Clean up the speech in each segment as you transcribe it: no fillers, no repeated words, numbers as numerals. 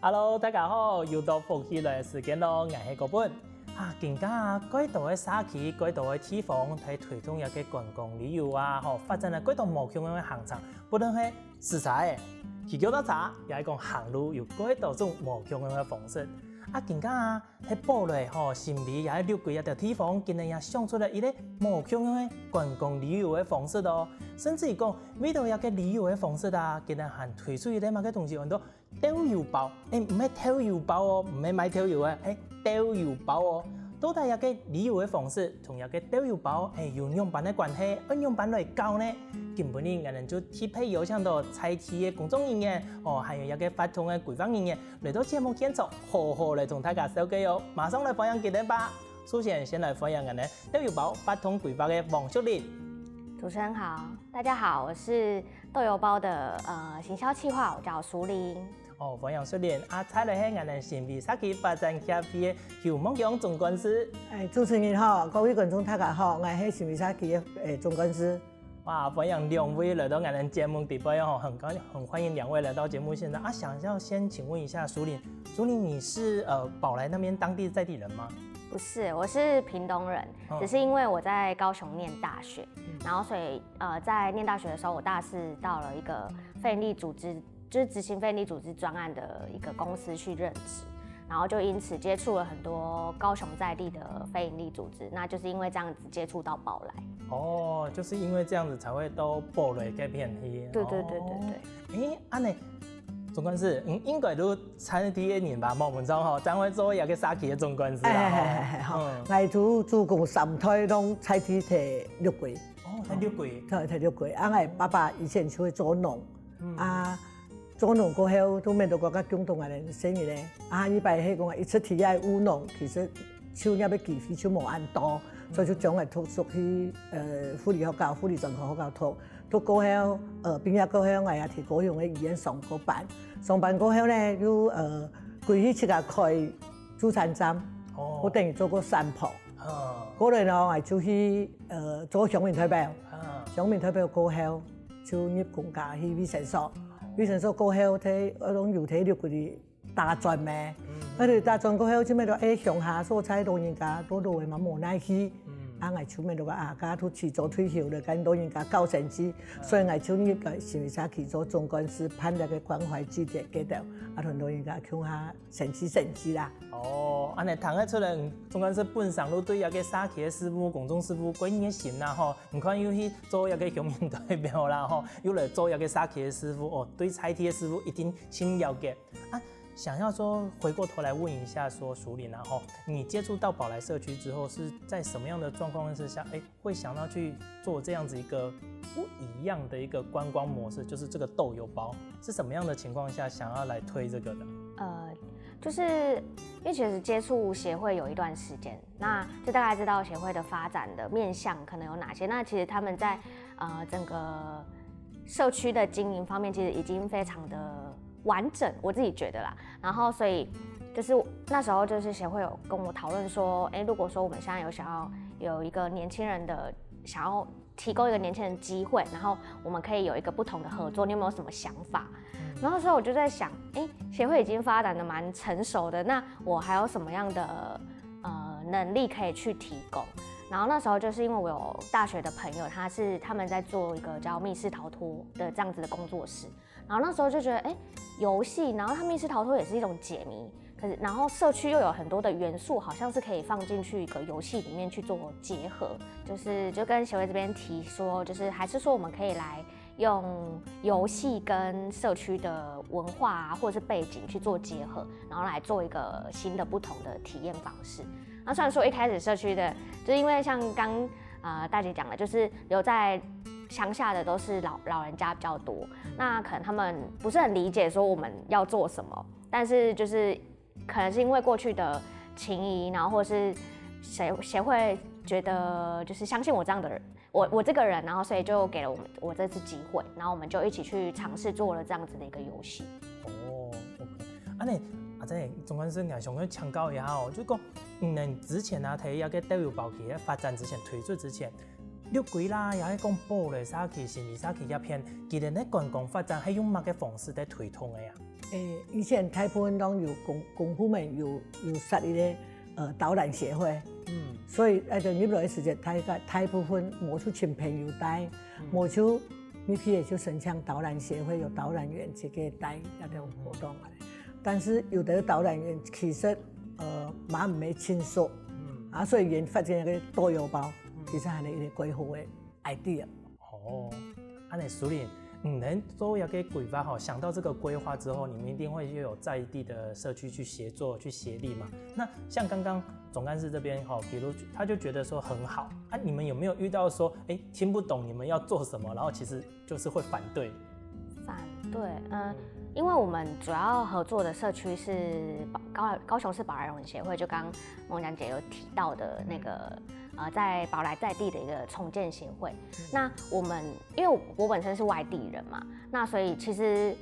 Hello， 大家好，又到福气来的时间咯，我是国本。近年改道的xã區、改道的地方，喺推動一個觀光旅遊發展了改道無窮嘅行程，不論係食材嘅、去叫到茶，也係講行路有改道種無窮嘅方式。近年喺堡內新美也係溜過一條地方，竟然也想出了一個無窮嘅觀光旅遊嘅方式咯。甚至於講，為到一個旅遊嘅方式竟然還推出一個乜嘅東西，叫做導遊包。唔係偷油包哦，唔係買偷油嘅，係導遊包哦。到底一個旅遊嘅方式，同一個導遊包用樣板嘅關係，按樣板來教呢？根本呢，我哋就貼配有請到採體嘅工作人員，還有一個法通嘅規劃人員嚟到節目現場，好好嚟同大家紹介哦。馬上來歡迎佢哋吧。首先，先來歡迎我哋導遊包法通規劃嘅王淑玲。主持人好，大家好，我是豆油包的行銷企劃，我叫淑玲。歡迎淑玲。再來係我哋新美xã區發展協會邱夢強總幹事。主持人好，各位觀眾大家好，我係新美xã區嘅總幹事。哇，歡迎兩位來到我哋節目直播哦，很歡迎兩位來到節目現場。想要先請問一下淑玲，淑玲你是寶來那邊當地在地人嗎？不是，我是屏東人，只是因為我在高雄念大學，然後所以在念大學的時候，我大四到了一個非營利組織，就是執行非營利組織專案的一個公司去任職，然後就因此接觸了很多高雄在地的非營利組織，那就是因為這樣子接觸到寶來。哦，就是因為這樣子才會到寶來這邊去。對。安尼。總幹事，應該都參與啲年吧，網文章吼，將會做一個xã區嘅總幹事啦。我主共3胎攏採體提六季。提六季。提六季。我爸爸以前就會做農，做農過後都面到國家共同嘅人生意咧。伊擺係講一出體愛務農，其實收入要幾費就無按多，所以就將來讀屬於護理學校、護理專科學校讀過後，畢業過後我也去高雄嘅醫院上過班。上班過後咧，就歸去自家開主餐站，我等於做過3鋪。過來呢，我就去做鄉民代表。鄉民代表過後就入公家去衛生所。衛生所過後睇我攏有睇到佢哋大專咩？佢哋大專過後就咩到鄉下所在老人家多多嘅嘛無奈去。我就咩到個家都遲早退休了，跟老人家搞成績，所以我就入個新美xã去做總幹事，辦那個關懷據點給到，同老人家傾下成績啦。安尼睇得出來，總幹事本身都對一個xã區嘅事務、公眾事務幾熱心啦，吼！唔看又去做一個鄉民代表啦，吼，又來做一個xã區嘅事務，對採體嘅事務一定很了解。想要說回過頭來問一下，說淑玲啊，你接觸到寶來社區之後，是在什麼樣的狀況之下，會想到去做這樣子一個不一樣的一個觀光模式，就是這個豆油包，是什麼樣的情況下想要來推這個的？就是因為其實接觸協會有一段時間，那就大概知道協會的發展的面向可能有哪些。那其實他們在整個社區的經營方面，其實已經非常的完整，我自己覺得啦。然後所以就是那時候就是協會有跟我討論說，如果說我們現在有想要有一個年輕人的想要提供一個年輕人機會，然後我們可以有一個不同的合作，你有沒有什麼想法？然後所以我就在想，協會已經發展得蠻成熟的，那我還有什麼樣的能力可以去提供？然後那時候就是因為我有大學的朋友，他們在做一個叫密室逃脫的這樣子的工作室，然後那時候就覺得，遊戲，然後它密室逃脫也是一種解謎，可是然後社區又有很多的元素，好像是可以放進去一個遊戲裡面去做結合，就跟協會這邊提說，就是還是說我們可以來用遊戲跟社區的文化或者是背景去做結合，然後來做一個新的不同的體驗方式。那雖然說一開始社區的，就是因為像剛大姐講的，就是留在鄉下的都是老人家比較多，那可能他們不是很理解說我們要做什麼，但是就是可能是因為過去的情誼，然後或者是協會覺得就是相信我這樣的人，我這個人，然後所以就給了我這次機會，然後我們就一起去嘗試做了這樣子的一個遊戲。OK，真係總幹事，我想要強調一下就講，之前睇一個豆油包期發展之前推出之前，六季啦，也係講寶來xã區、新美xã區一片，佢哋咧觀光發展係用乜嘅方式嚟推動嘅呀？以前大部分拢有功夫们有设立咧导览协会，所以就入来时节，大部分无出亲朋友带，无出你去的就省腔导览协会有导览员去给带那种活动啊。但是有的导览员其实嘛唔係清楚，所以研发这个导游包，其实还是一个规划的 idea。哦，安尼苏林。能都要给规划好，想到这个规划之后，你们一定会有在地的社区去协作、去协力嘛。那像刚刚总干事这边比如他就觉得说很好啊，你们有没有遇到说，听不懂你们要做什么，然后其实就是会反对？反对，因为我们主要合作的社区是高雄市宝来人协会，就刚梦讲姐有提到的那个。在宝来在地的一个重建协会，那我们因为我本身是外地人嘛，那所以其实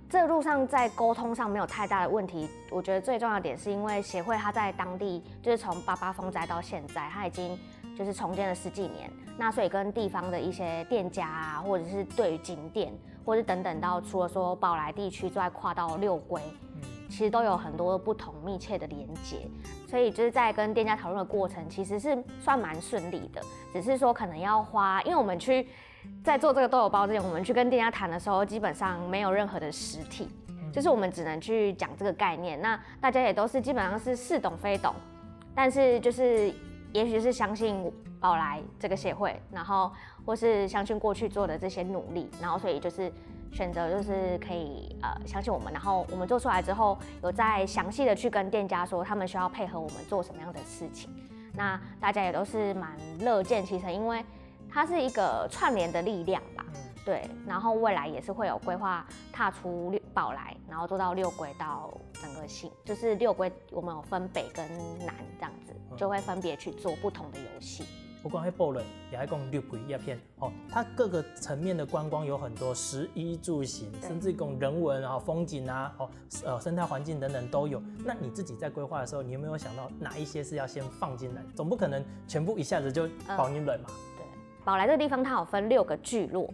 这路上在沟通上没有太大的问题。我觉得最重要的点是因为协会它在当地就是从88风灾到现在，它已经就是重建了10几年，那所以跟地方的一些店家啊，或者是对于景点，或者等等到除了说宝来地区之外，跨到六龟。其实都有很多不同密切的连结，所以就是在跟店家讨论的过程，其实是算蛮顺利的。只是说可能要花，因为我们在做这个豆油包之前，我们去跟店家谈的时候，基本上没有任何的实体，就是我们只能去讲这个概念。那大家也都是基本上是似懂非懂，但是就是也许是相信宝来这个协会，然后或是相信过去做的这些努力，然后所以就是选择就是可以相信我们，然后我们做出来之后，有再详细的去跟店家说他们需要配合我们做什么样的事情。那大家也都是蛮乐见其成，因为它是一个串联的力量吧。对，然后未来也是会有规划踏出宝来，然后做到六龟到整个就是六龟我们有分北跟南这样子，就会分别去做不同的游戏。不光是部落，也还讲六龟叶片它各个层面的观光有很多，食衣住行，甚至讲人文风景啊，生态环境等等都有。那你自己在规划的时候，你有没有想到哪一些是要先放进来？总不可能全部一下子就保你冷嘛。对，宝来这个地方它有分6个聚落，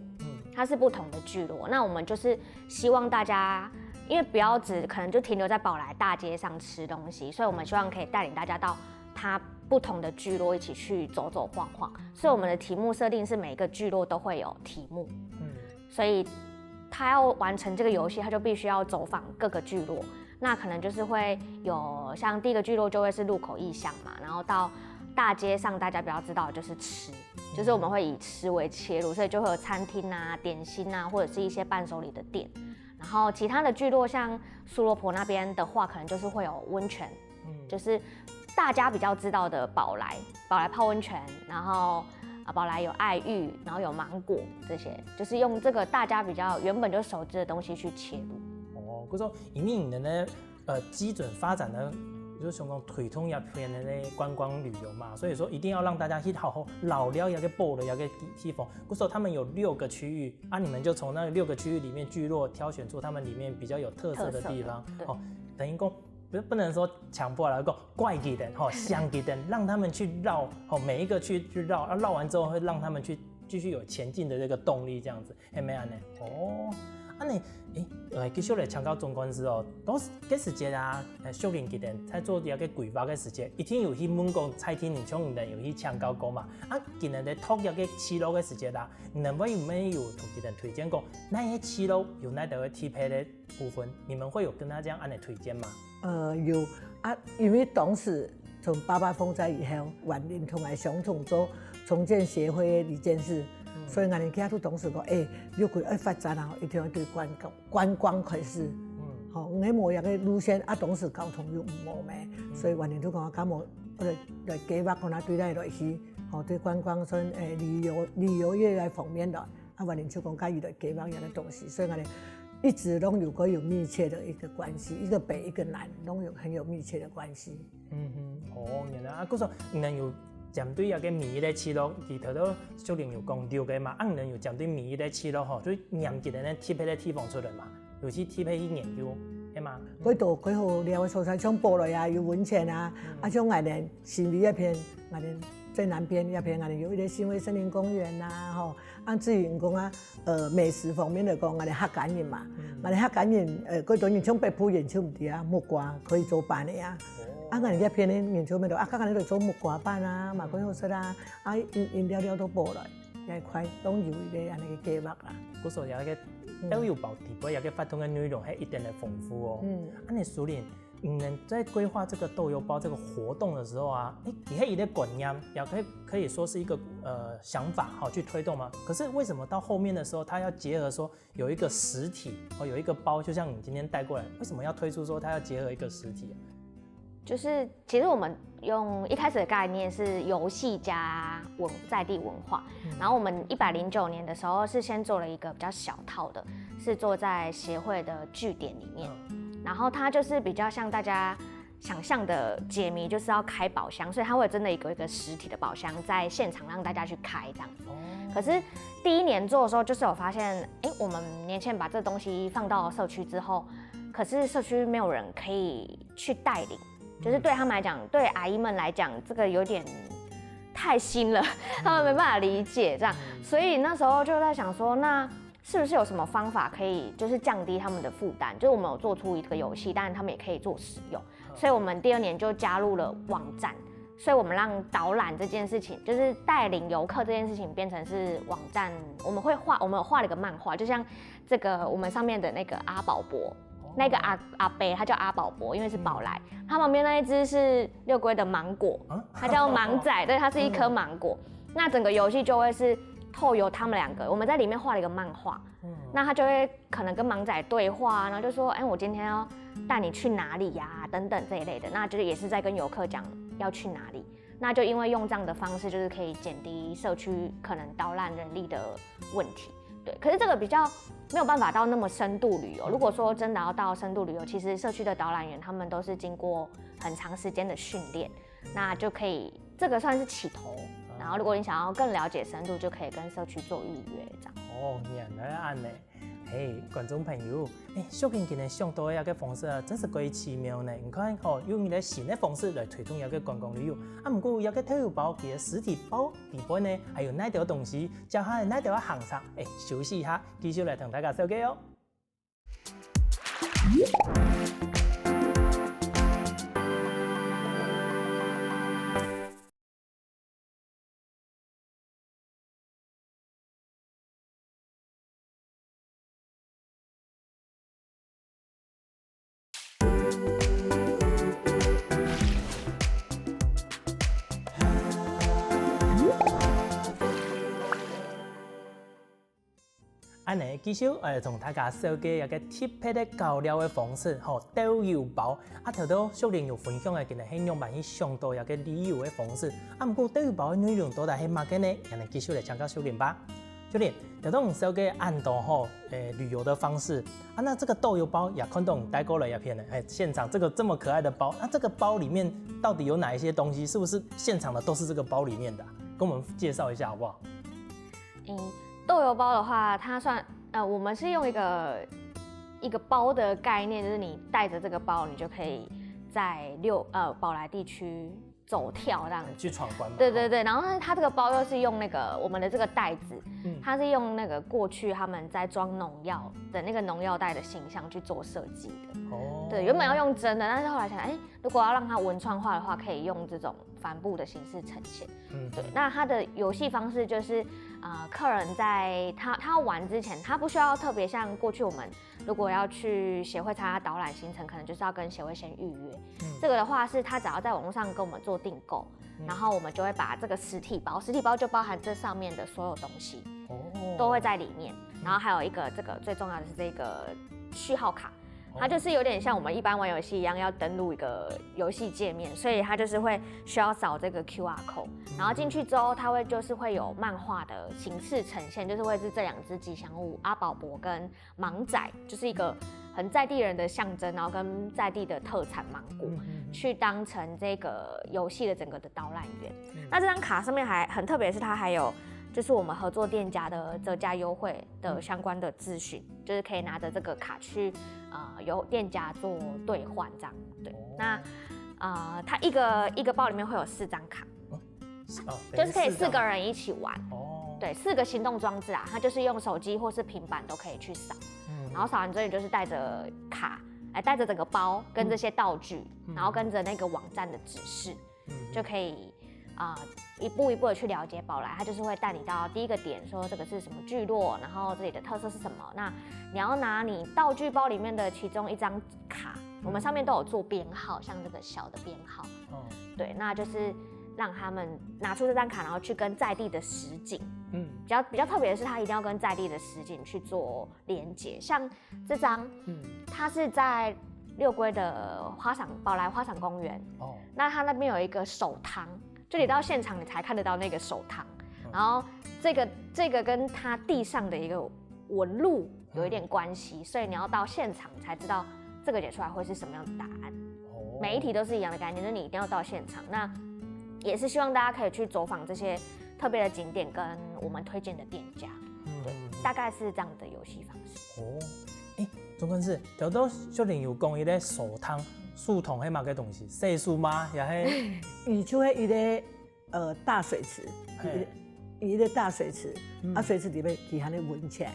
它是不同的聚落。那我们就是希望大家，因为不要只可能就停留在宝来大街上吃东西，所以我们希望可以带领大家到它不同的聚落一起去走走晃晃，所以我们的题目设定是每一个聚落都会有题目，所以他要完成这个游戏，他就必须要走访各个聚落。那可能就是会有像第一个聚落就会是路口意象嘛，然后到大街上大家比较知道的就是吃，就是我们会以吃为切入，所以就会有餐厅啊、点心啊，或者是一些伴手礼的店。然后其他的聚落像苏罗婆那边的话，可能就是会有温泉，就是大家比较知道的宝来泡温泉，然后宝来有爱玉，然后有芒果，这些就是用这个大家比较原本就熟知的东西去切入。佢說以你們呢基準發展呢，就是想講推動一片的呢觀光旅遊嘛，所以說一定要讓大家去好好老了一個步的一個地方。佢說他們有6個區域啊，你們就從那6個區域裡面聚落挑選出他們裡面比較有特色的地方，等於講不能說強迫來講怪給人，想給人，讓他們去繞，每一個去繞，繞完之後會讓他們去繼續有前進的這個動力，這樣子，係咪安呢？你繼續來請教總幹事都幾時節啊？小年紀人在做啲嘅規劃嘅時節，一定有去問講菜天年搶人有去請教過嘛？今日嘅拓入嘅市路嘅時節啦，你們會有沒有同啲人推薦講，那些市路有哪度嘅特別嘅部分？你們會有跟他這樣安嚟推薦嗎？有因為當時從88風災以後，萬林同埋想做重建協會嘅理事事。所以我哋家都董事講，如果要發展啊，一定要對觀光開始。我哋冇一個路線董事交通又冇咩，所以萬年都講咁我哋來計劃講對咱落去，對觀光村旅遊業嘅方面的，萬年就講介意來計劃一個東西，所以我哋一直都有密切的一個關係，一個北一個南都有很有密切的關係。原來嗰時能有。針對一個米的市路，裡頭都小玲有講6個嘛，人有針對米的市路就研究咧特別的地方出來嘛，尤其特別去研究，係嘛？嗰度幾好料嘅素材，像菠蘿啊、有溫泉啊，像我哋新美一片，我哋最南边也偏安尼有一个新威森林公园呐，吼，至于讲啊，美食方面的讲，安尼客家人嘛，安尼客家人，佮当然像北埔演出唔伫啊，木瓜可以做板的啊。安尼也偏咧演出咩度，较安尼就做木瓜板啊，嘛几好食啊，因了了都无来，也快拢有一个安尼个计划啦。嗰時候有一個導遊包底部有個發通的內容係一點的豐富哦。你蘇林，在規劃這個豆油包這個活動的時候啊，你還有一個觀念，也可以說是一個想法，好去推動嘛。可是為什麼到後面的時候，它要結合說有一個實體，有一個包，就像你今天帶過來，為什麼要推出說它要結合一個實體？就是其實我們用一開始的概念是遊戲加在地文化，然後我們109年的時候是先做了一個比較小套的，是做在協會的據點裡面，然後它就是比較像大家想象的解謎，就是要開寶箱，所以它會真的有一個實體的寶箱在現場讓大家去開這樣子。可是第一年做的時候，就是有發現，我們年輕人把這東西放到社區之後，可是社區沒有人可以去帶領。就是對他們來講，對阿姨們來講，這個有點太新了，他們沒辦法理解這樣，所以那時候就在想說，那是不是有什麼方法可以就是降低他們的負擔？就是我們有做出一個遊戲，但是他們也可以做使用，所以我們第2年就加入了網站，所以我們讓導覽這件事情，就是帶領遊客這件事情變成是網站，我們有畫了一個漫畫，就像這個我們上面的那個阿寶伯。那個阿伯他叫阿寶伯，因為是寶來。他旁邊那一隻是六龜的芒果，它叫芒仔，對，它是一顆芒果。那整個遊戲就會是透由他們2個，我們在裡面畫了一個漫畫。那他就會可能跟芒仔對話，然後就說，我今天要帶你去哪裡呀，等等這一類的。那就是也是在跟遊客講要去哪裡。那就因為用這樣的方式，就是可以減低社區可能導覽人力的問題。對，可是這個比較沒有辦法到那麼深度旅遊。如果說真的要到深度旅遊，其實社區的導覽員他們都是經過很長時間的訓練，那就可以這個算是起頭。然後如果你想要更了解深度，就可以跟社區做預約這樣。原來係咁呢。觀眾朋友，小健今日想到嘅一個方式啊，真是幾奇妙呢。你看用一個新的方式來推動一個觀光旅遊。不過一個豆油包嘅實體包底部呢，還有哪條東西，叫下哪條行程？休息一下，繼續來同大家紹介哦。安尼繼續同大家紹介一個特別的搞料的方式，豆油包。頭到小玲有分享嘅，其實係用辦去上到一個旅遊的方式。不過豆油包嘅內容到底係乜嘅呢？人哋繼續來請教小玲吧。小玲，頭到我們紹介按到旅遊的方式，那這個豆油包也看到你帶過來一片呢，現場這個這麼可愛的包，那這個包裡面到底有哪一些東西？是不是現場的都是這個包裡面的？跟我們介紹一下好不好？豆油包的話，它算我們是用一個包的概念，就是你帶着這個包，你就可以在寶來地區走跳這樣子去闖關嘛。對對對，然後它這個包又是用那個我們的這個袋子，它是用那個過去他們在裝農藥的那個農藥袋的形象去做設計的。對，原本要用真的，但是後來想，如果要讓它文創化的話，可以用這種帆布的形式呈現。對，那它的遊戲方式就是，客人在他要玩之前，他不需要特別像過去我們如果要去協會參加導覽行程，可能就是要跟協會先預約。這個的話是他只要在網絡上跟我們做訂購，然後我們就會把這個實體包就包含這上面的所有東西，都會在裡面。然後還有一個這個最重要的是這個序號卡。它就是有點像我們一般玩遊戲一樣，要登錄一個遊戲界面，所以它就是會需要掃這個 QR code，然後進去之後，它會有漫畫的形式呈現，就是會是這2隻吉祥物阿寶伯跟芒仔，就是一個很在地人的象徵，然後跟在地的特產芒果，去當成這個遊戲的整個的導覽員。那這張卡上面還很特別，是它還有就是我們合作店家的折價優惠的相關的資訊，就是可以拿着這個卡去由店家做兌換這樣。對，那它一個包裡面會有4張卡就是可以4个人一起玩。哦，对，4个行动装置啊，它就是用手机或是平板都可以去扫。然后扫完之后，你就是带着卡，带着整个包跟这些道具，然后跟着那个网站的指示，就可以一步一步的去了解宝来。它就是会带你到第一个点，说这个是什么聚落，然后这里的特色是什么。那你要拿你道具包里面的其中一张卡，我们上面都有做编号，像这个小的编号。对，那就是让他们拿出这张卡，然后去跟在地的实景。比较特别的是，它一定要跟在地的实景去做连接。像这张，它是在六龟的宝来花赏公园。那它那边有一个手汤，就你到现场你才看得到那个手汤。然后这个跟它地上的一个纹路有一点关系，所以你要到现场才知道这个解出来会是什么样的答案。每一题都是一样的概念，就是你一定要到现场。那也是希望大家可以去走访这些特别的景点跟我们推荐的店家，对，大概是这样的游戏方式。总干事，条到少年有讲伊咧手汤、树桶迄嘛个东西，细树吗？也係伊就迄伊咧大水池，伊咧大水池，水池里面其他咧温泉。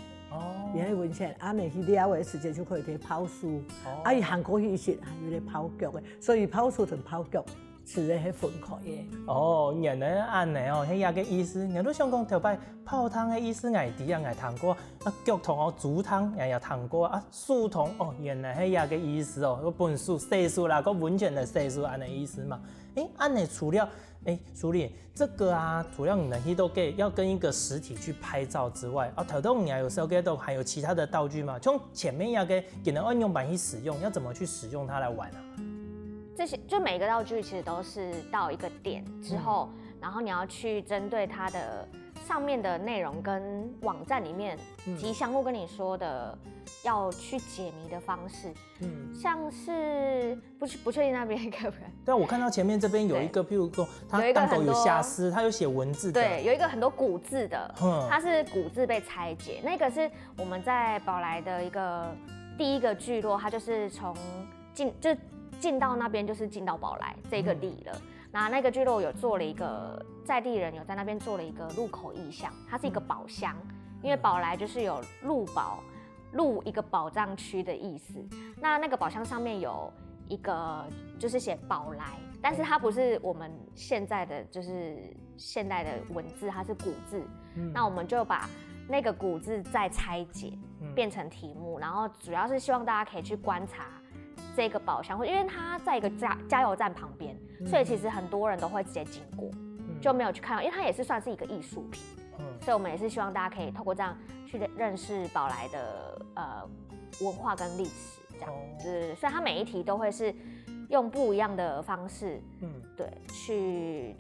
伊喺温泉，你去了的时间就可以去泡树，伊韩国伊是还有咧泡脚的，所以泡树同泡脚。是咧，迄分开的。原来安尼迄也个意思。人都想讲头摆泡汤的意思，爱知啊，爱听过。脚桶煮汤也有听过树桶原来迄也个意思哦。本树细树啦，个温泉的细树安尼意思嘛。安尼除了苏丽这个除了你们去都给要跟一个实体去拍照之外，头头你有时候给都还有其他的道具嘛？从前面要给人按用板去使用，要怎么去使用它来玩啊？这些就每个道具其实都是到一个点之后，然后你要去针对它的上面的内容跟网站里面吉祥物跟你说的要去解谜的方式，像是不确定那边可不可以？对，我看到前面这边有一个，譬如说它档口有瑕疵，它有写文字的，对，有一个很多古字的，它是古字被拆解，那个是我们在宝来的一个第一个聚落，它就是从进到那边就是进到宝来这个里了。那个聚落有做了一个在地人有在那边做了一个入口意象，它是一个宝箱，因为宝来就是有入一个宝藏区的意思。那个宝箱上面有一个就是写宝来，但是它不是我们现在的就是现代的文字，它是古字。那我们就把那个古字再拆解，变成题目，然后主要是希望大家可以去观察这个宝箱，因为它在一个加油站旁边，所以其实很多人都会直接经过，就没有去看到，因为它也是算是一个艺术品，所以我们也是希望大家可以透过这样去认识寶來的文化跟历史，这样子，所以它每一题都会是用不一样的方式，对，去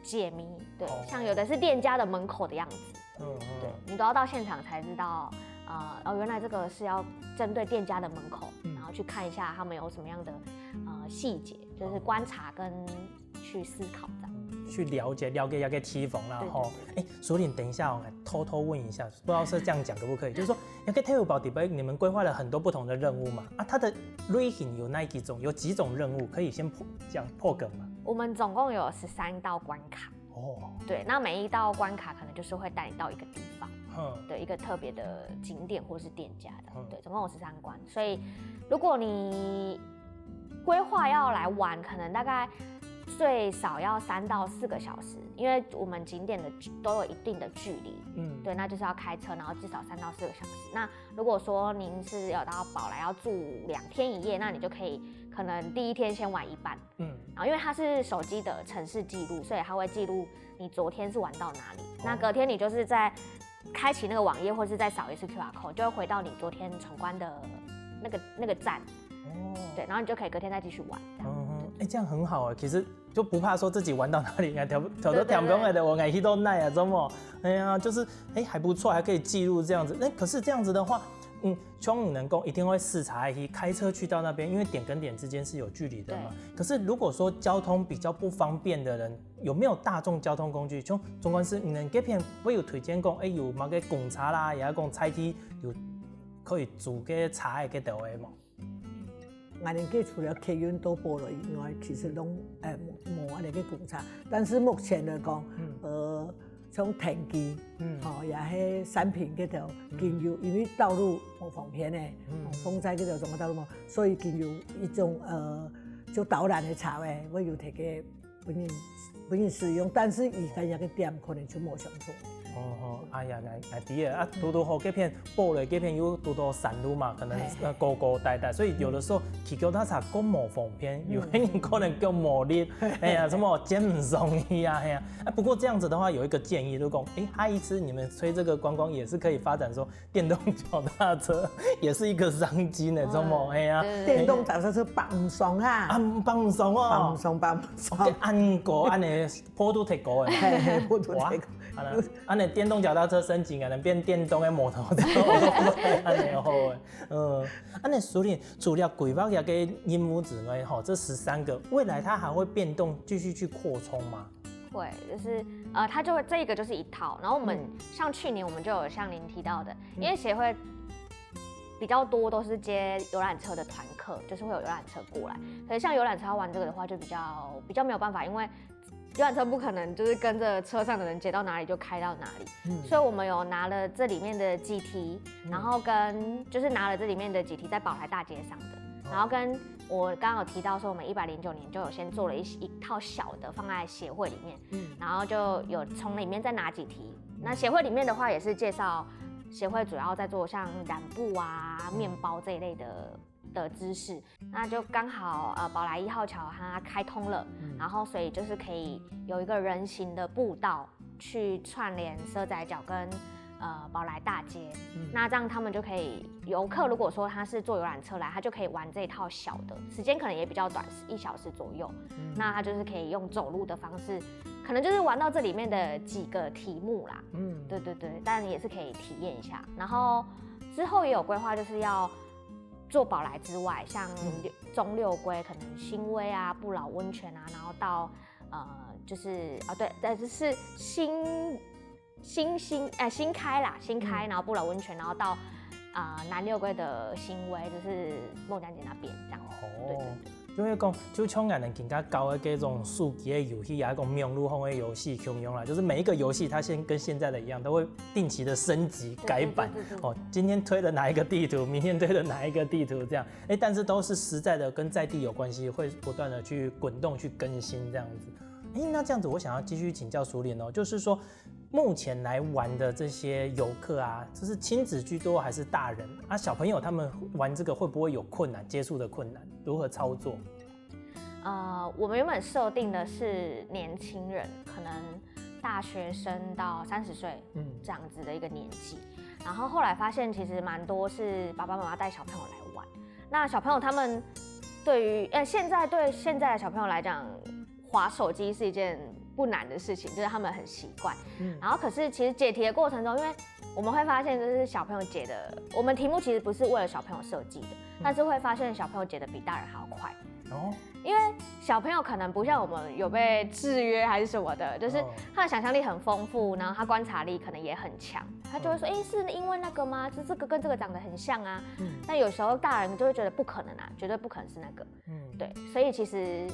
解谜，对，像有的是店家的门口的样子，对你都要到现场才知道。原来这个是要针对店家的门口，然后去看一下他们有什么样的细节，就是观察跟去思考这样。去了解一个地方啦吼。所以等一下我偷偷问一下，不知道是这样讲可不可以？就是说，一个体育宝底杯，你们规划了很多不同的任务嘛？它的类型有哪几种？有几种任务可以先破梗吗？我们总共有13道关卡。对，那每一道关卡可能就是会带你到一个地方。的一个特别的景点或是店家的，对，总共有13关，所以如果你规划要来玩，可能大概最少要3到4个小时，因为我们景点的都有一定的距离，对，那就是要开车，然后至少3到4个小时。那如果说您是有到宝来要住2天1夜，那你就可能第一天先玩一半，然后因为它是手机的城市记录，所以它会记录你昨天是玩到哪里，那隔天你就是在开启那个网页，或是再扫一次 QR code， 就会回到你昨天闯关的那个站，对，然后你就可以隔天再继续玩。这样很好其实就不怕说自己玩到哪里，调都调不用来的，我去都耐怎么？就是还不错，还可以记录这样子。可是这样子的话，像你能够一定会视察开车去到那边，因为点跟点之间是有距离的嘛。可是如果说交通比较不方便的人，有没有大众交通工具？像总管是你能给片会有推荐讲，有某个公车啦，也讲菜梯有可以租个茶的个道位嘛？俺年纪除了客运都保了以外，其实拢无安尼去观察。但是目前来讲，从田基，也迄产品嗰条经由，因为道路无方便诶，风灾嗰条总个道路嘛，所以经由一种就导览的茶位，我有摕给本人使用，但是伊家己个店可能就无上做。哎呀，来第二啊，拄好这片布嘞，这片又拄山路嘛，可能高高呆呆，所以有的时候去叫他查讲无方便，有的人可能叫无力，哎呀，什么肩唔容易啊，哎呀，不过这样子的话，有一个建议，如果哈一次你们推这个观光也是可以发展说电动脚踏车也是一个商机呢，怎么哎呀？电动脚踏车放松啊，放松哦，放松，按过按呢坡度提高诶，坡度提高。安尼电动脚踏车升级，可能变电动的摩托车，安尼好诶。安尼苏林除了规划也给鹦鹉之外，这13个未来它还会变动，继续去扩充吗？会，就是它就会这个就是一套，然后我们像去年我们就有像您提到的，因为协会比较多都是接游览车的团客，就是会有游览车过来，可是像游览车要玩这个的话，就比较没有办法，因为游览车不可能就是跟着车上的人接到哪里就开到哪里，所以我们有拿了这里面的几题，然后就是拿了这里面的几题在宝来大街上的，然后跟我刚刚有提到说我们109年就有先做了一套小的放在协会里面，然后就有从里面再拿几题，那协会里面的话也是介绍协会主要在做像染布啊、面包这一类的知识，那就刚好宝来1号桥它开通了，然后所以就是可以有一个人行的步道去串联蛇仔角跟宝来大街，那这样他们就可以游客如果说他是坐游览车来，他就可以玩这一套小的，时间可能也比较短，1小时左右，那他就是可以用走路的方式，可能就是玩到这里面的几个题目啦，对，但也是可以体验一下，然后之后也有规划就是要做宝来之外，像中六龟可能新威啊、不老温泉啊，然后到就是就是新开，然后不老温泉，然后到南六龟的新威，就是孟姜姐那边这样。对。就会讲，就像我们更加高的这种数级的游戏，也是讲命路风的游戏共用啦，就是每一个游戏它跟现在的一样，都会定期的升级改版。今天推了哪一个地图，明天推了哪一个地图，这样，但是都是实在的跟在地有关系，会不断的去滚动去更新这样子。那这样子，我想要继续请教淑莲哦，就是说，目前来玩的这些游客啊，就是亲子居多还是大人啊？小朋友他们玩这个会不会有困难？接触的困难，如何操作？我们原本设定的是年轻人，可能大学生到30岁，这样子的一个年纪。然后后来发现，其实蛮多是爸爸妈妈带小朋友来玩。那小朋友他们对于现在的小朋友来讲，滑手机是一件不难的事情，就是他们很习惯。然后可是其实解题的过程中，因为我们会发现，就是小朋友解的，我们题目其实不是为了小朋友设计的，但是会发现小朋友解的比大人还要快。因为小朋友可能不像我们有被制约还是什么的，就是他的想象力很丰富，然后他观察力可能也很强，他就会说，是因为那个吗？这个跟这个长得很像啊。但有时候大人就会觉得不可能啊，绝对不可能是那个。对，所以其实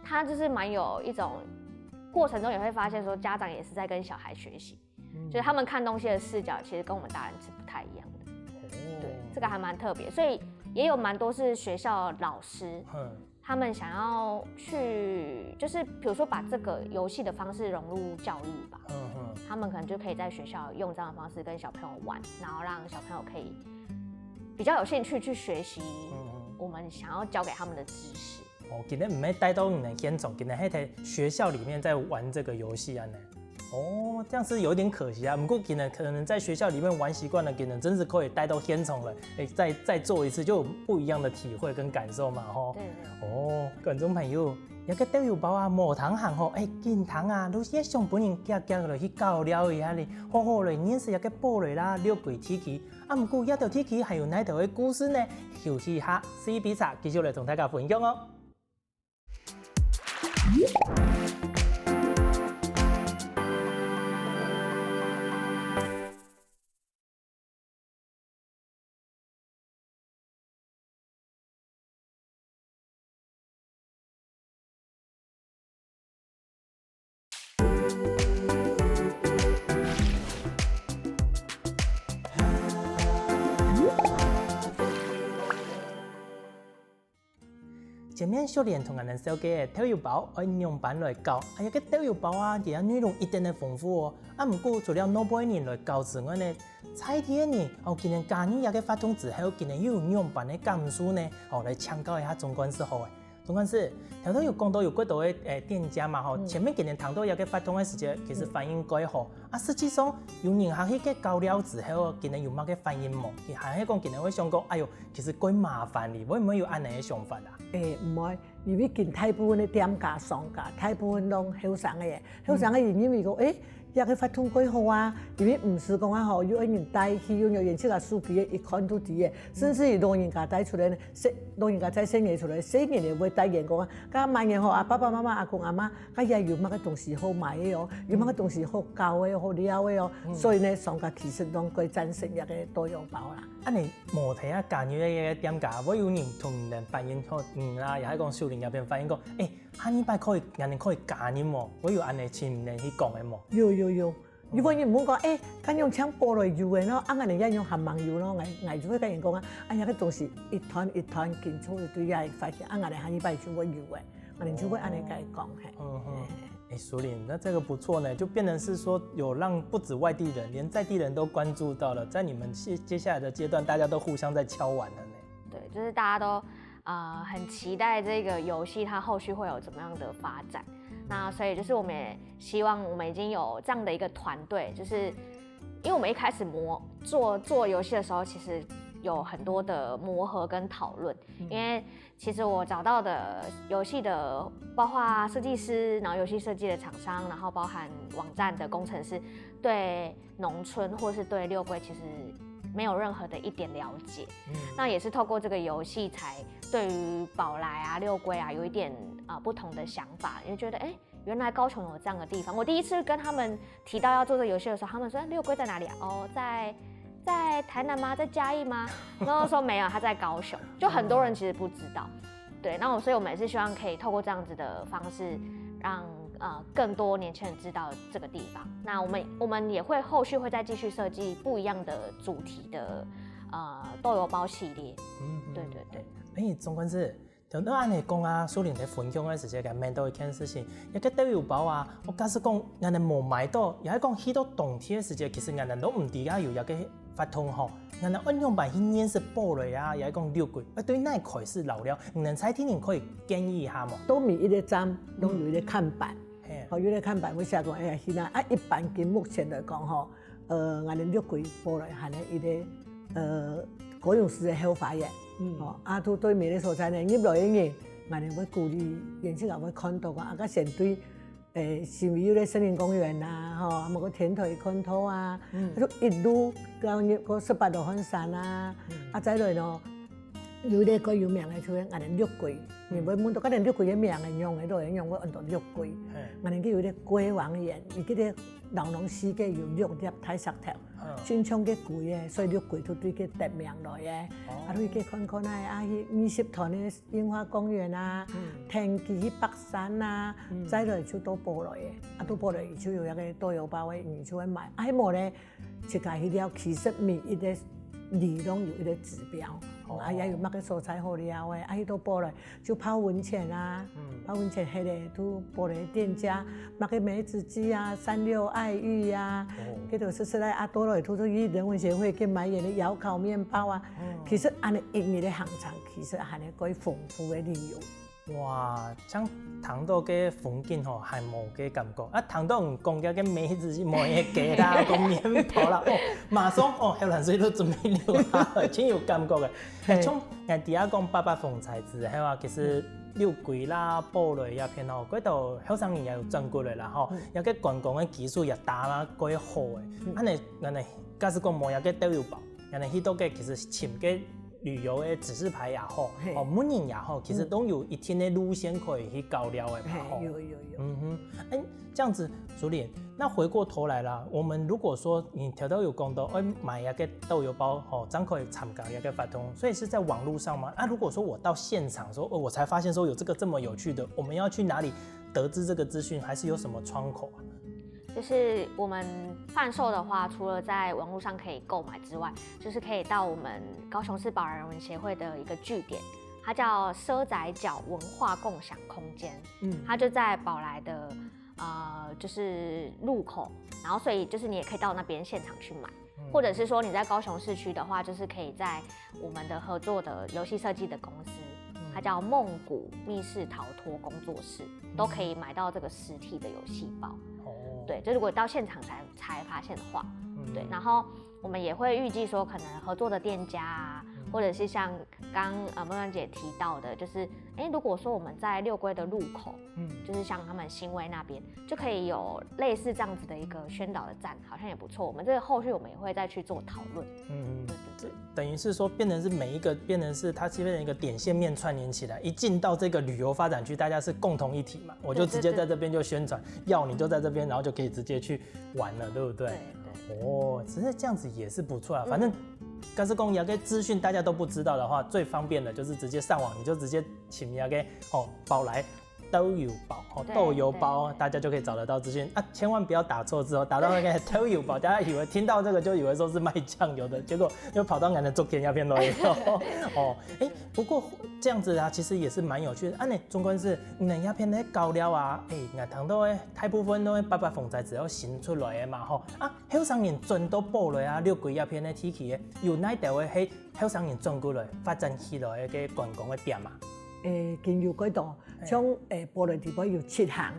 他就是蛮有一种过程中也会发现说，家长也是在跟小孩学习，就是他们看东西的视角其实跟我们大人是不太一样的。对，这个还蛮特别，所以也有蛮多是学校老师。他们想要去，就是比如说把这个游戏的方式融入教育吧，他们可能就可以在学校用这样的方式跟小朋友玩，然后让小朋友可以比较有兴趣去学习我们想要教给他们的知识。今天唔係帶到你現場，今天喺在學校裡面在玩這個遊戲啊呢。這樣是有點可惜啊。不過今天可能在學校裡面玩習慣了，今天真是可以帶到現場了，再做一次就有不一樣的體會跟感受嘛，對。觀眾朋友，一個導遊包啊，無糖行健糖啊，都是上本人夾落去教了一下哩，好好嚟認識一個堡壘啦，了解天氣。不過一條天氣還有哪條嘅故事呢？休息一下，C B 茶繼續嚟同大家分享哦。前面小莲同人哋手嘅豆油包，按样板来教，个豆油包啊，其他内容一定係豐富哦。唔過除了老輩人來教之外呢，菜店呢，今年家人也個發通之後，今年又有樣板嘅感受呢，來請教一下總幹事好誒。總幹事，頭先有講到有幾多嘅店家嘛，前面今年談到有個發通嘅時間，其實反應改好。實際上有人客去嘅教了之後，今年有乜嘅反應冇？係講今年會想講，哎呦，其實改麻煩哩，會唔會有安尼嘅想法啊？唔會，因為見大部分嘅店家、商家，大部分都後生嘅嘢，後生嘅人因為講，也個發通幾好啊，因為唔是講啊吼，有人帶去，有人出個數據一看都知嘅，甚至於老人家帶出來呢，老人家帶生嘢出來，生嘢會帶人講啊，咁買嘢好啊，爸爸媽媽、阿公阿媽，咁也有乜嘅東西好買嘅哦，有乜嘅東西好教嘅、好料嘅哦，所以呢，商家其實都佢贊成一個豆油包啦。你冇睇下間有嘅店家，我有人同人反映講，啦，又喺講少年入邊反映講，下禮拜可以，人哋可以加人喎，我有安尼前年去講嘅冇？有，如果你唔好講，咁用槍菠蘿油嘅咯，啱啱你一用鹹芒油咯，挨住嗰啲人講啊，呀個東西一團一團建出嚟對也發現，啱啱你下禮拜就會油嘅，我哋就會按你咁講係。熟練，那這個不錯呢，就變成是說有讓不止外地人，連在地人都關注到了，在你們接下來的階段，大家都互相在敲碗了呢。對，就是大家都很期待這個遊戲它後續會有怎麼樣的發展。那所以就是我們也希望我們已經有這樣的一個團隊，就是因為我們一開始做遊戲的時候，其實有很多的磨合跟討論，因為其實我找到的遊戲的，包括設計師，然後遊戲設計的廠商，然後包含網站的工程師，對農村或是對六龜其實沒有任何的一點了解。那也是透過這個遊戲，才對於寶來啊、六龜啊有一點不同的想法，因為覺得原來高雄有這樣的地方。我第一次跟他們提到要做這個遊戲的時候，他們說六龜在哪裡啊？哦，在台南嗎？在嘉義嗎？然後說沒有，他在高雄。就很多人其實不知道，對。那所以我們也是希望可以透過這樣子的方式，讓更多年輕人知道這個地方。那我們也會後續會再繼續設計不一樣的主題的豆油包系列。對。總幹事，就都按你講啊，蘇聯喺分享嘅時間，面對一件事情，一個豆油包啊，我假使講人哋冇買到，又係講去到冬天嘅時間，其實人哋都唔知啊有一個發通吼，人哋按樣辦去驗是寶來啊，又係講六龜，對那一塊是老料，人菜天人可以建議一下冇？都มี一個站，都有一個看板，有一個看板，我寫講現在一般跟目前來講吼，我哋六龜寶來係咧一個高雄市嘅後花園。都對面嘅所在呢，入來嘅嘢，我哋會鼓勵年輕人會看到啊，個前對是咪有啲森林公園啊，冇個天台看到啊，一路到入個18羅漢山啊，再來咯，有啲個有名嘅出嚟，我哋六龜，你會問到嗰啲六龜嘅名嘅用嘅，都係用個按到六龜，我哋叫有啲龜王園，而嗰啲老農司嘅有6粒太石頭。專搶嘅貴嘅，所以六龜都對佢特名來嘅。你去看看啊，20團嘅櫻花公園啊，天基去北山啊，再來就到寶來嘅，到寶來就有一個豆油包嘅，你就會買。喺冇咧，設計去了，其實每一個里攏有一個指標，也有乜個蔬菜好料嘅，到寶來就泡溫泉啊，泡溫泉迄個都寶來店家，乜個梅子雞啊、36愛玉啊，嗰度實來多來圖書館人文協會去買嘢啲窯烤麵包啊，其實按你營業嘅行程，其實係你可以豐富嘅旅遊。哇，像談到嘅風景吼，係冇嘅感覺。談到唔講嘅梅子雞、冇嘢雞啦、個麵包啦，馬上後來水都準備了下，真有感覺嘅。從第一講八八風采之後啊，其實六龜啦、寶來一片吼，嗰度後生人也有賺過嚟啦吼，有個觀光嘅技術也打啦幾好嘅。人哋假使講冇有個豆油包，人哋去到嘅其實前嘅。旅遊嘅指示牌也好，每人也好，其實都有一天的路線可以去搞了的嘛。有。這樣子，主理，那回過頭來啦，我們如果說你條到有講到，買一個豆油包，這樣可以參加一個發通，所以是在網絡上嗎？如果說我到現場說，我才發現說有這個這麼有趣的，我們要去哪裡得知這個資訊，還是有什麼窗口啊？就是我們販售的話，除了在網絡上可以購買之外，就是可以到我們高雄市寶來人文協會的一個據點，它叫赊仔角文化共享空间，它就在宝来的就是路口，然后所以就是你也可以到那边现场去买。或者是说你在高雄市区的话，就是可以在我们的合作的游戏设计的公司，它叫梦谷密室逃脱工作室，都可以买到这个实体的游戏包。对，就如果到现场才发现的话，对。然后我们也会预计说，可能合作的店家啊，或者是像刚梦梦姐提到的，就是如果说我们在六龟的路口，就是像他们新威那边，就可以有类似这样子的一个宣导的站，好像也不错。我们这个后续我们也会再去做讨论。对，等于是说变成是每一个变成是它变成一个点线面串联起来，一进到这个旅游发展区，大家是共同一体嘛，我就直接在这边就宣传，要你就在这边，然后就可以直接去玩了，对不对？对。只是这样子也是不错啊，反正。假使讲有个资讯大家都不知道的话，最方便的就是直接上网，你就直接请那个宝来豆油包豆油包，大家就可以找得到资讯啊！千万不要打错字哦，打到那个豆油包，大家以为听到这个就以为说是卖酱油的，结果又跑到俺的做甜鸦片了不过这样子啊，其实也是蛮有趣的。总归是甜鸦片的高料啊，俺糖豆的大部分都是白凤仔只要新出来的嘛后上年全都报了啊，六龟鸦片的体系的，有哪条的后上年转过来发展起来的观光的点嘛？經有嗰度，像玻璃地方有7行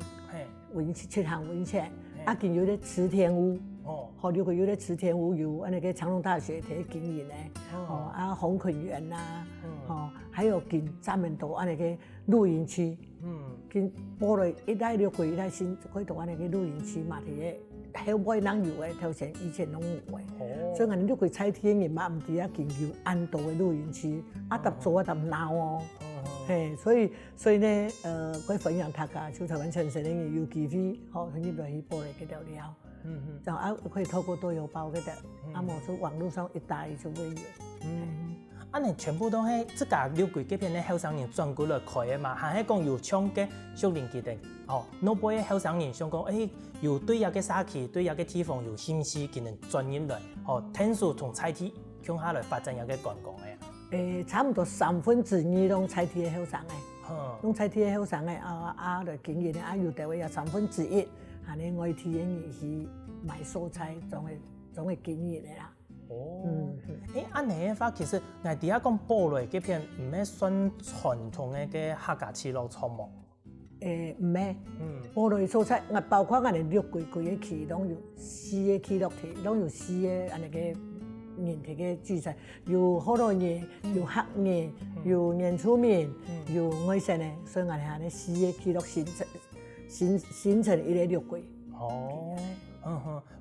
，7行温泉，經有啲池田屋，如果有啲池田屋有那個長隆大學喺經營咧，紅墾園啦，還有經專門到那個露營區，經玻璃一帶六個一帶新嗰度那個露營區嘛，係後尾人有嘅，頭前以前攏有嘅，所以我哋六個採天嘅嘛，唔知啊經有安道嘅露營區，搭做搭鬧哦。所以呢，佢分享大家就台灣城市呢有機會，佢入來去玻璃嗰度了，然後可以透過豆油包嗰度，冇從網絡上一帶就會有。你全部都係自家六櫃嗰邊咧後生人轉過來開嘅嘛，還係講有搶嘅少年決定老輩嘅後生人想講，有對一個社區對一個地方有興趣，佢能轉入來，聽說從菜地向下來發展一個觀光嘅。差唔多2/3攏採地嘅後生嘅，攏採地嘅後生嘅就經營咧，有地位有1/3，你外地人去買蔬菜，總會經營嘅啦。安尼嘅話，其實我哋而家講玻璃嗰片唔係算傳統嘅客家市路創冇？唔係，玻璃蔬菜，包括我哋六個個區攏有4個區落地，攏有4個安尼嘅。年體嘅主菜，有好多嘢，有黑嘢，有原住民，有外省嘅，所以我哋係呢4個區落形成一個六櫃。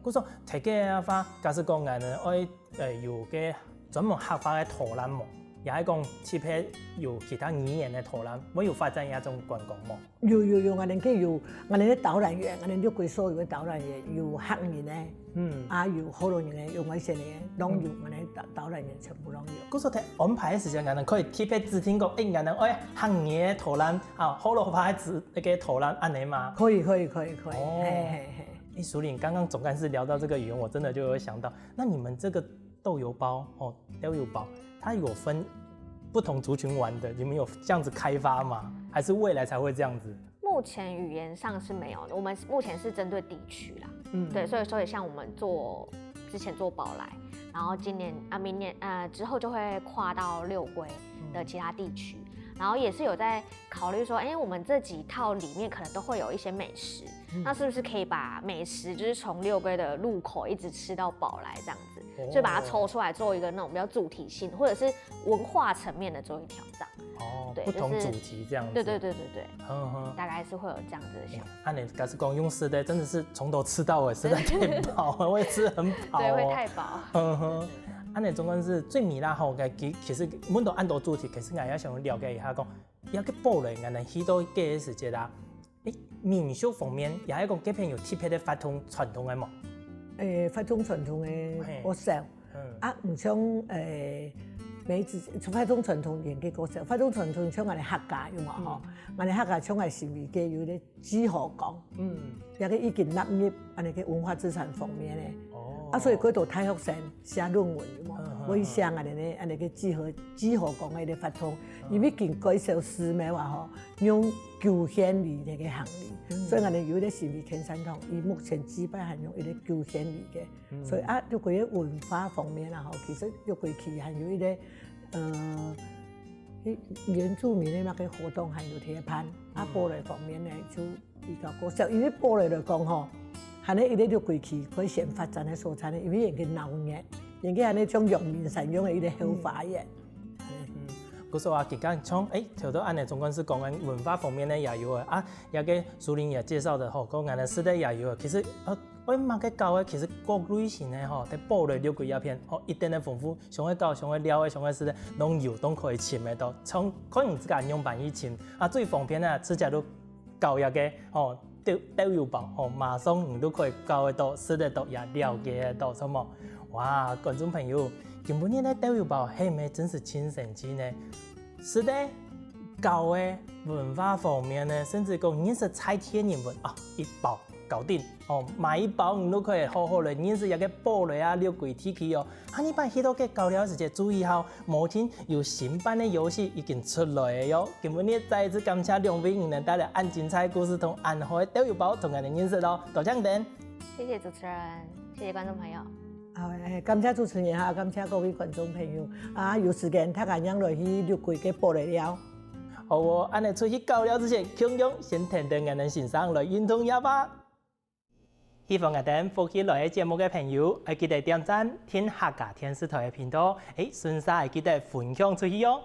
嗰種睇嘅話，假使講我哋有嘅專門客家嘅導覽冇，也係講設備有其他語言嘅導覽，冇有發展一種觀光冇？有，我哋嘅有，我哋嘅導覽員，我哋六櫃所有嘅導覽員有黑人咧。有好多人嘅，有外省嘅，攏有，我哋導覽員全部攏有。嗰時睇安排嘅時間，我哋可以特別指定講，我哋客語嘅導覽好多話字那個導覽安尼嘛？可以。淑玲剛剛總幹事聊到這個語言，我真的就有想到，那你們這個豆油包它有分不同族群玩的，你們有這樣子開發嗎？還是未來才會這樣子？目前語言上是沒有的，我們目前是針對地區啦。對，所以像我們之前做寶來，然後今年明年之後就會跨到六龜的其他地區，然後也是有在考慮說，我們這幾套裡面可能都會有一些美食，那是不是可以把美食就是從六龜的路口一直吃到寶來這樣子，就把它抽出來做一個那種比較主題性或者是文化層面的做一挑戰。對，不同主題這樣子。對，大概是會有這樣子的想法。你假使講用吃的，真的是從頭吃到尾，實在太飽了，我也吃很飽。對，會太飽。你總共是最米啦吼，其實滿到按到主題，其實我也想了解一下講，一個堡壘我哋去到幾個時節啦？民俗方面也係講幾片有特別的發通傳統嘅冇？發通傳統嘅好少，唔像每次發通傳統演嘅歌手，發通傳統像我哋客家有嘛吼，我哋客家像係是咪嘅有啲紙河講，也個已經納入我哋嘅文化資產方面咧，所以嗰度太學生寫論文有嘛。尾声安尼个几何讲迄个法通，伊要经过一首寺庙啊吼，用求仙理那个行理，所以安尼有咧神秘天山堂，伊目前几百含用一个求仙理嘅，所以啊，如果喺文化方面啊吼，其实入过去含有一个原住民的那个活动含有铁盘，啊，玻璃方面呢就比较高效，因为玻璃来讲吼。含咧伊咧入过去可以先发展的所在咧，因为人个闹热，人个含咧种阳明山用的伊个后花园。嗰時話其實從調到安尼總管是講緊文化方面咧也有嘅啊，有個蘇林也介紹的吼，講安尼是咧也有嘅。其實我嘛個教嘅其實各類型嘅吼，喺玻璃六幾一片，吼一定嘅豐富，上會教上會料嘅上會是咧攏有都可以浸嘅到，從可能自家用辦以前啊最方便啊，直接都教一個吼。豆油包哦，马上你都可以搞得到，吃得到，也了解得到，什么？哇，观众朋友，今本年的豆油包係咪真是挺神奇呢？是的，搞的文化方面呢，甚至講認識菜天人文啊，一包搞定哦，買一包你都可以好好的認識一個玻璃啊，六櫃體去哦。啊，你把許多嘅搞了時間注意下，目前有新版的遊戲已經出來嘅喲。今本日再一次感謝兩位能帶來按精彩故事同安好的豆油包同我哋認識咯，多謝你。謝謝主持人，謝謝觀眾朋友。好，感謝主持人哈，感謝各位觀眾朋友啊，有時間睇下樣落去六櫃嘅玻璃了。好哦，安尼出去搞了之前，強勇先聽聽我哋欣賞來運動一下。希望我哋歡喜來節目嘅朋友，記得點讚聽客家電視台嘅頻道，順勢記得分享出去哦。